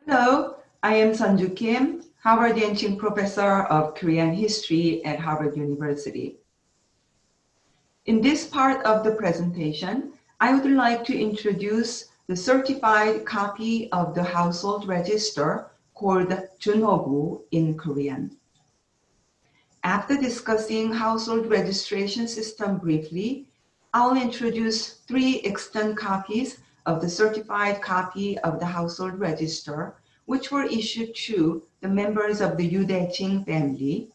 Hello, I am Sun-Joo Kim, Harvard-Yenching Professor of Korean History at Harvard University. In this part of the presentation, I would like to introduce the certified copy of the household register called Junhogu in Korean. After discussing household registration system briefly, I'll introduce 3 extant copies of the certified copy of the household register, which were issued to the members of the Yu Tae-ch'ing family,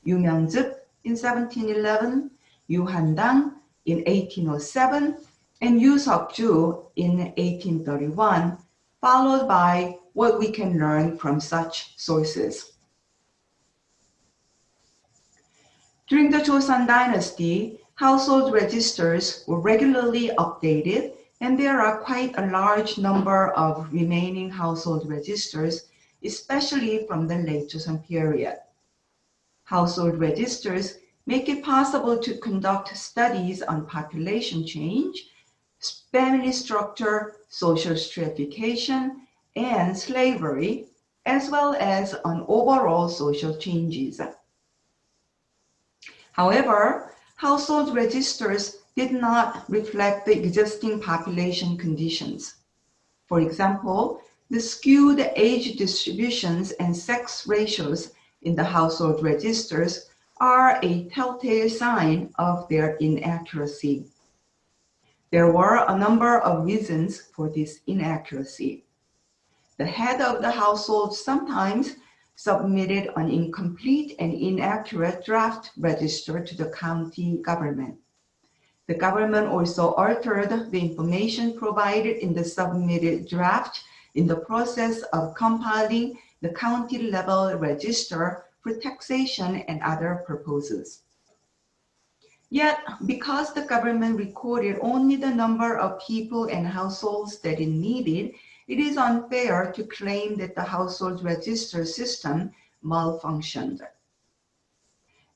Yu Myung-suk in 1711, Yu Han-dang in 1807, and Yu Seok-ju in 1831, followed by what we can learn from such sources. During the Joseon Dynasty, household registers were regularly updated, and there are quite a large number of remaining household registers, especially from the late Joseon period. Household registers make it possible to conduct studies on population change, family structure, social stratification, and slavery, as well as on overall social changes. However, household registers did not reflect the existing population conditions. For example, the skewed age distributions and sex ratios in the household registers are a telltale sign of their inaccuracy. There were a number of reasons for this inaccuracy. The head of the household sometimes submitted an incomplete and inaccurate draft register to the county government. The government also altered the information provided in the submitted draft in the process of compiling the county-level register for taxation and other purposes. Yet, because the government recorded only the number of people and households that it needed, it is unfair to claim that the household register system malfunctioned.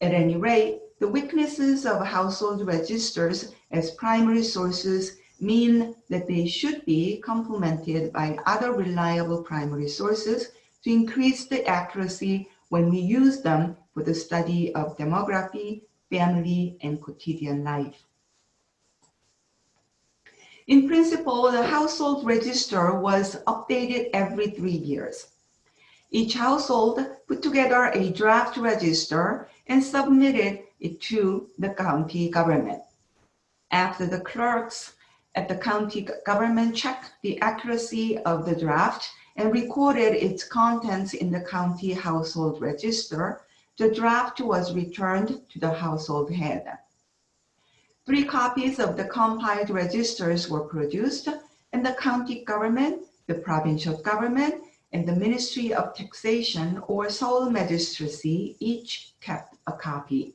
At any rate, the weaknesses of household registers as primary sources mean that they should be complemented by other reliable primary sources to increase the accuracy when we use them for the study of demography, family, and quotidian life. In principle, the household register was updated every 3 years. Each household put together a draft register and submitted it to the county government. After the clerks at the county government checked the accuracy of the draft and recorded its contents in the county household register, the draft was returned to the household head. 3 copies of the compiled registers were produced, and the county government, the provincial government, and the Ministry of Taxation or Seoul Magistracy each kept a copy.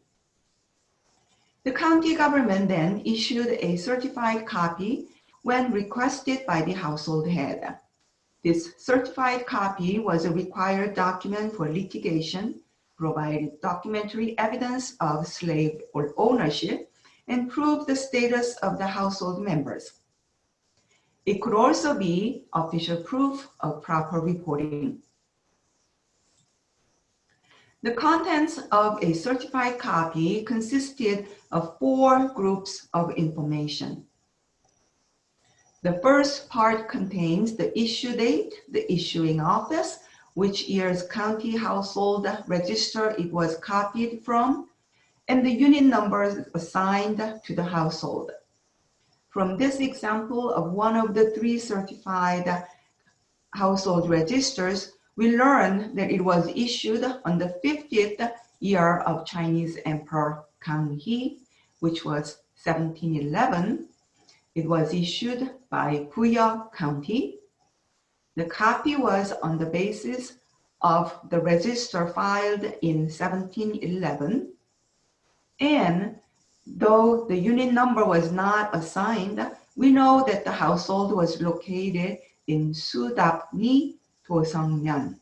The county government then issued a certified copy when requested by the household head. This certified copy was a required document for litigation, provided documentary evidence of slave or ownership, and proved the status of the household members. It could also be official proof of proper reporting. The contents of a certified copy consisted of 4 groups of information. The first part contains the issue date, the issuing office, which year's county household register it was copied from, and the unit numbers assigned to the household. From this example of one of the 3 certified household registers, we learn that it was issued on the 50th year of Chinese Emperor Kang He, which was 1711. It was issued by Puya County. The copy was on the basis of the register filed in 1711. And though the unit number was not assigned, we know that the household was located in Sudapni, Doseongmyeon.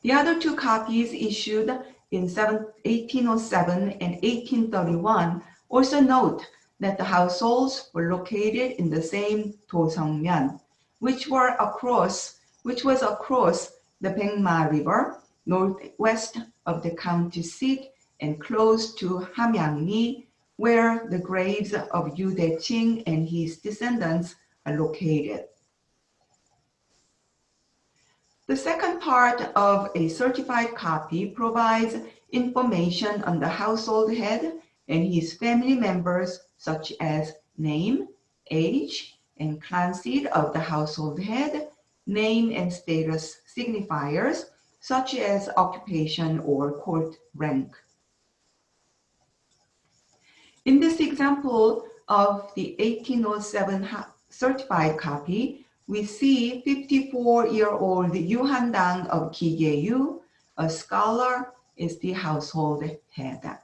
The other 2 copies issued in 1807 and 1831 also note that the households were located in the same Doseongmyeon, which was across the Baekma River, northwest of the county seat and close to Hamyangni, where the graves of Yu Tae-ch'ing and his descendants are located. The second part of a certified copy provides information on the household head and his family members, such as name, age, and clan seat of the household head, name and status signifiers, such as occupation or court rank. In this example of the 1807 certified copy, we see 54-year-old Yu Han-dang of Kigae-yu, a scholar, is the household head.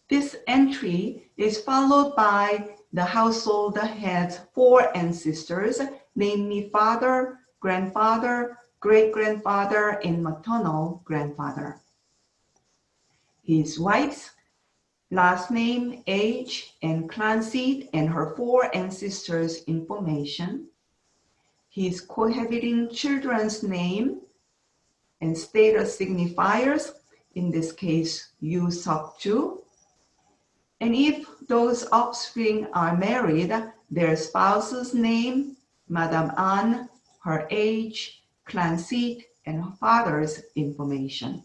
This entry is followed by the household head's 4 ancestors, namely father, grandfather, great-grandfather, and maternal grandfather. His wife's last name, age, and clan seat, and her 4 ancestors' information, his cohabiting children's name and status signifiers, in this case, Yu Sun-Joo, and if those offspring are married, their spouse's name, Madame An, her age, clan seat, and her father's information.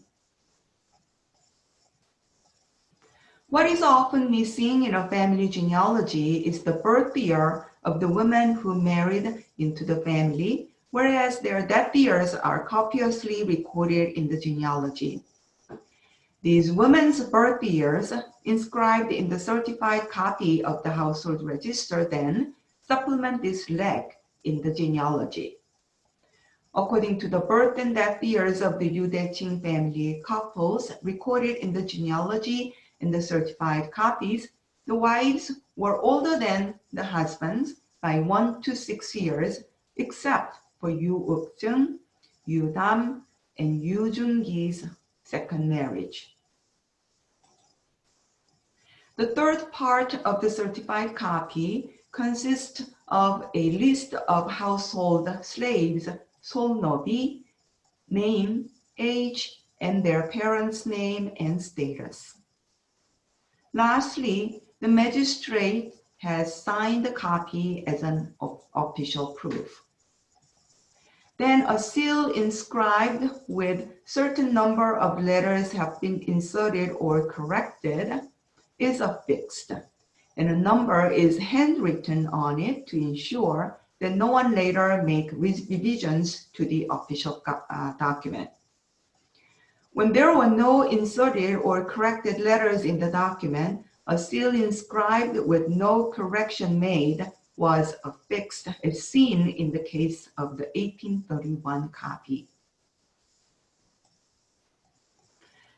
What is often missing in a family genealogy is the birth year of the women who married into the family, whereas their death years are copiously recorded in the genealogy. These women's birth years, inscribed in the certified copy of the household register, then supplement this leg in the genealogy. According to the birth and death years of the Yu Tae-ch'ing family couples recorded in the genealogy and the certified copies, the wives were older than the husbands by 1 to 6 years, except for Yu Uk-jung, Yu Dam, and Yu Jung-gi's second marriage. The third part of the certified copy consists of a list of household slaves, solnobi, name, age, and their parents' name and status. Lastly, the magistrate has signed the copy as an official proof. Then a seal inscribed with certain number of letters have been inserted or corrected is affixed, and a number is handwritten on it to ensure that no one later make revisions to the official document. When there were no inserted or corrected letters in the document, a seal inscribed with no correction made was affixed, as seen in the case of the 1831 copy.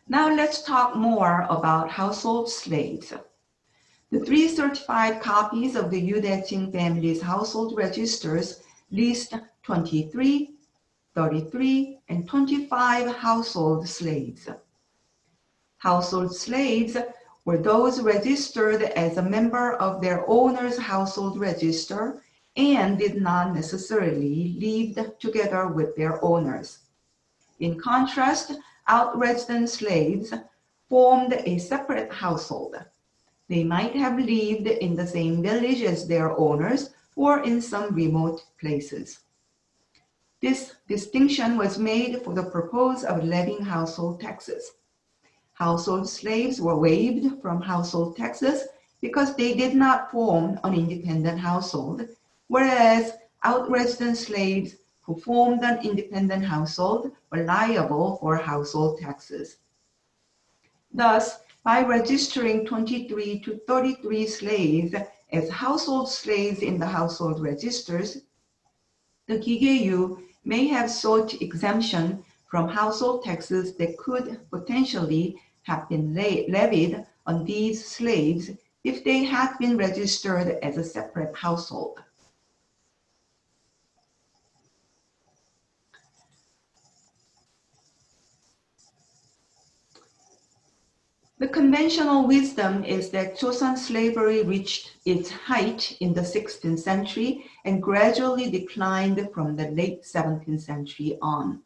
Now let's talk more about household slaves. The 3 certified copies of the Yu Tae-ch'ing family's household registers list 23, 33, and 25 household slaves. Household slaves were those registered as a member of their owner's household register and did not necessarily live together with their owners. In contrast, out-resident slaves formed a separate household. They might have lived in the same village as their owners or in some remote places. This distinction was made for the purpose of levying household taxes. Household slaves were waived from household taxes because they did not form an independent household, whereas out-resident slaves who formed an independent household were liable for household taxes. Thus, by registering 23 to 33 slaves as household slaves in the household registers, the Kigae-yu may have sought exemption from household taxes that could potentially have been levied on these slaves if they had been registered as a separate household. The conventional wisdom is that Joseon slavery reached its height in the 16th century and gradually declined from the late 17th century on.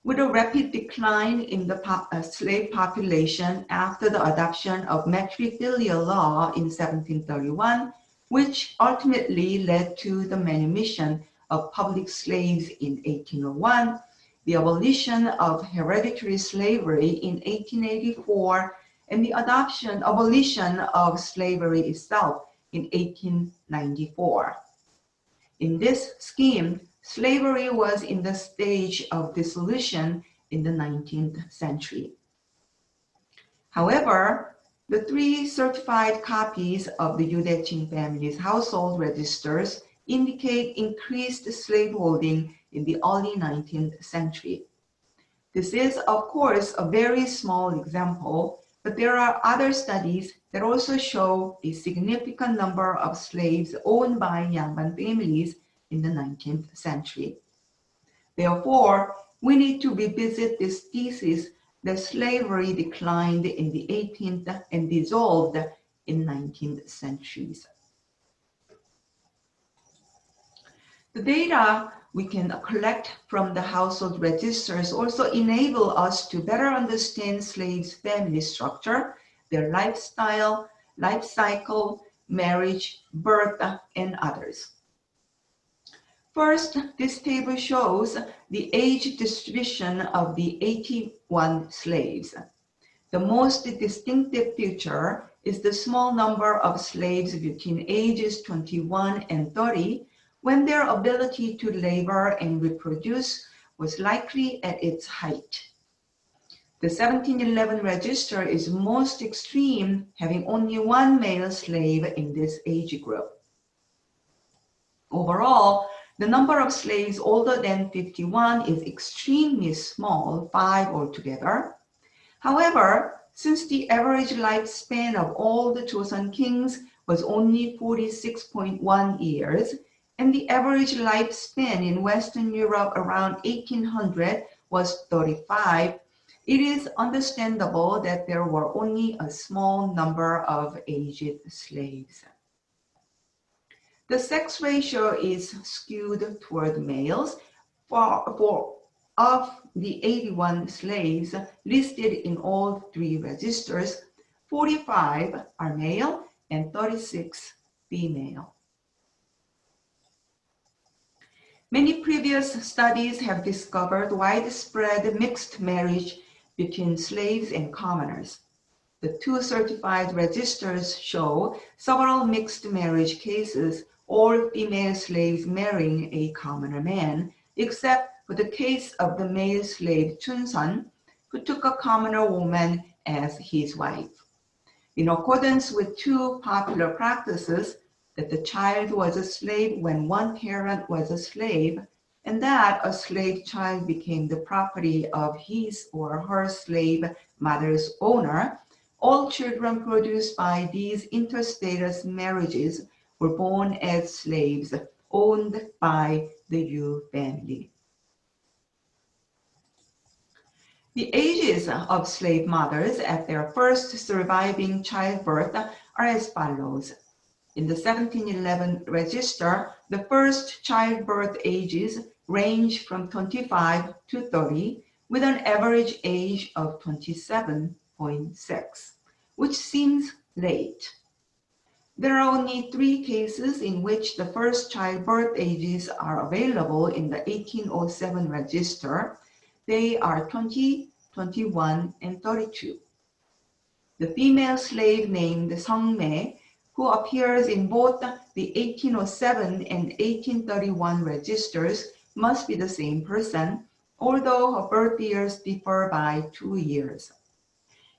With a rapid decline in the slave population after the adoption of matrifilial law in 1731, which ultimately led to the manumission of public slaves in 1801, the abolition of hereditary slavery in 1884, and the abolition of slavery itself in 1894. In this scheme, slavery was in the stage of dissolution in the 19th century. However, the 3 certified copies of the Tae-ch'ing family's household registers indicate increased slaveholding in the early 19th century. This is, of course, a very small example, but there are other studies that also show a significant number of slaves owned by Yangban families in the 19th century. Therefore, we need to revisit this thesis that slavery declined in the 18th and dissolved in 19th centuries. The data we can collect from the household registers also enable us to better understand slaves' family structure, their lifestyle, life cycle, marriage, birth, and others. First, this table shows the age distribution of the 81 slaves. The most distinctive feature is the small number of slaves between ages 21 and 30, when their ability to labor and reproduce was likely at its height. The 1711 register is most extreme, having only 1 male slave in this age group. Overall, the number of slaves older than 51 is extremely small, 5 altogether. However, since the average lifespan of all the Joseon kings was only 46.1 years, and the average lifespan in Western Europe around 1800 was 35, it is understandable that there were only a small number of aged slaves. The sex ratio is skewed toward males. Of the 81 slaves listed in all 3 registers, 45 are male and 36 female. Many previous studies have discovered widespread mixed marriage between slaves and commoners. The 2 certified registers show several mixed marriage cases, all female slaves marrying a commoner man, except for the case of the male slave Chunsun, who took a commoner woman as his wife. In accordance with 2 popular practices, that the child was a slave when one parent was a slave, and that a slave child became the property of his or her slave mother's owner, all children produced by these interstatus marriages were born as slaves owned by the Yu family. The ages of slave mothers at their first surviving childbirth are as follows. In the 1711 register, the first childbirth ages range from 25 to 30, with an average age of 27.6, which seems late. There are only 3 cases in which the first childbirth ages are available in the 1807 register. They are 20, 21, and 32. The female slave named Sung-me, who appears in both the 1807 and 1831 registers, must be the same person, although her birth years differ by 2 years.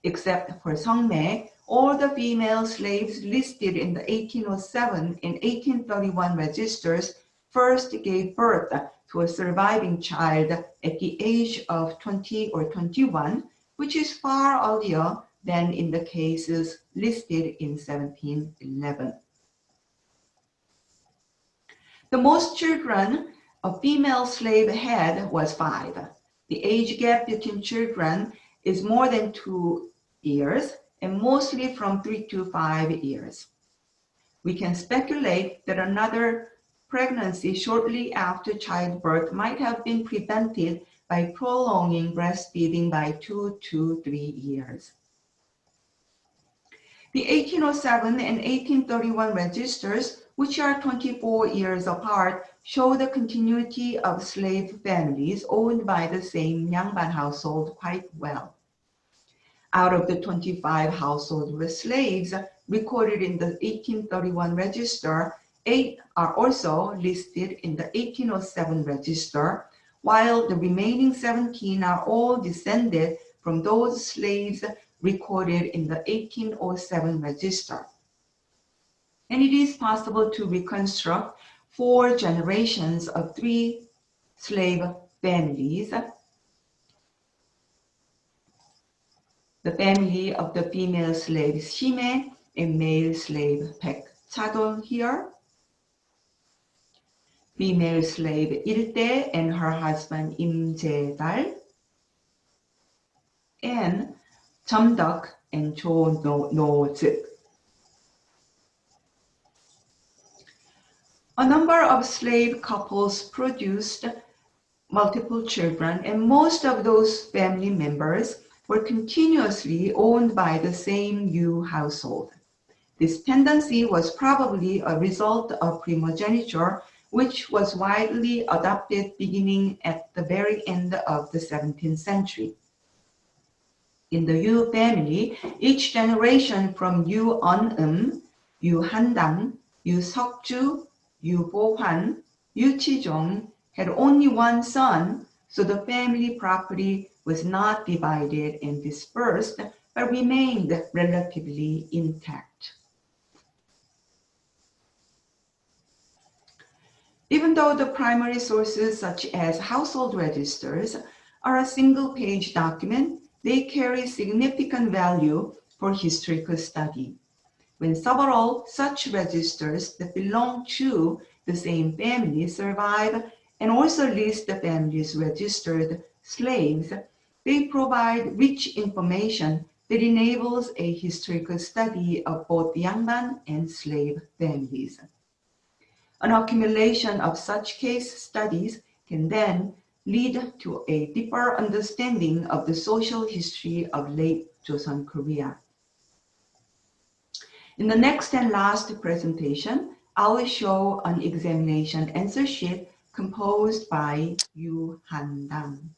Except for Sung-me, all the female slaves listed in the 1807 and 1831 registers first gave birth to a surviving child at the age of 20 or 21, which is far earlier than in the cases listed in 1711. The most children a female slave had was 5. The age gap between children is more than 2 years and mostly from 3 to 5 years. We can speculate that another pregnancy shortly after childbirth might have been prevented by prolonging breastfeeding by 2 to 3 years. The 1807 and 1831 registers, which are 24 years apart, show the continuity of slave families owned by the same Yangban household quite well. Out of the 25 households with slaves recorded in the 1831 register, 8 are also listed in the 1807 register, while the remaining 17 are all descended from those slaves recorded in the 1807 register. And it is possible to reconstruct 4 generations of 3 slave families. The family of the female slave Shime and male slave Baek Chadol here. Female slave Il-tae and her husband Im Jae-dal. And Chum-duk and Cho No-zik. A number of slave couples produced multiple children, and most of those family members were continuously owned by the same Yu household. This tendency was probably a result of primogeniture, which was widely adopted beginning at the very end of the 17th century. In the Yu family, each generation from Yu On-eum, Yu Han-dang, Yu Seok-ju, Yu Bo-hwan, Yu Chi-jong had only one son, so the family property was not divided and dispersed, but remained relatively intact. Even though the primary sources, such as household registers, are a single-page document, they carry significant value for historical study. When several such registers that belong to the same family survive and also list the family's registered slaves, they provide rich information that enables a historical study of both Yangban and slave families. An accumulation of such case studies can then lead to a deeper understanding of the social history of late Joseon Korea. In the next and last presentation, I will show an examination answer sheet composed by Yu Han-dang.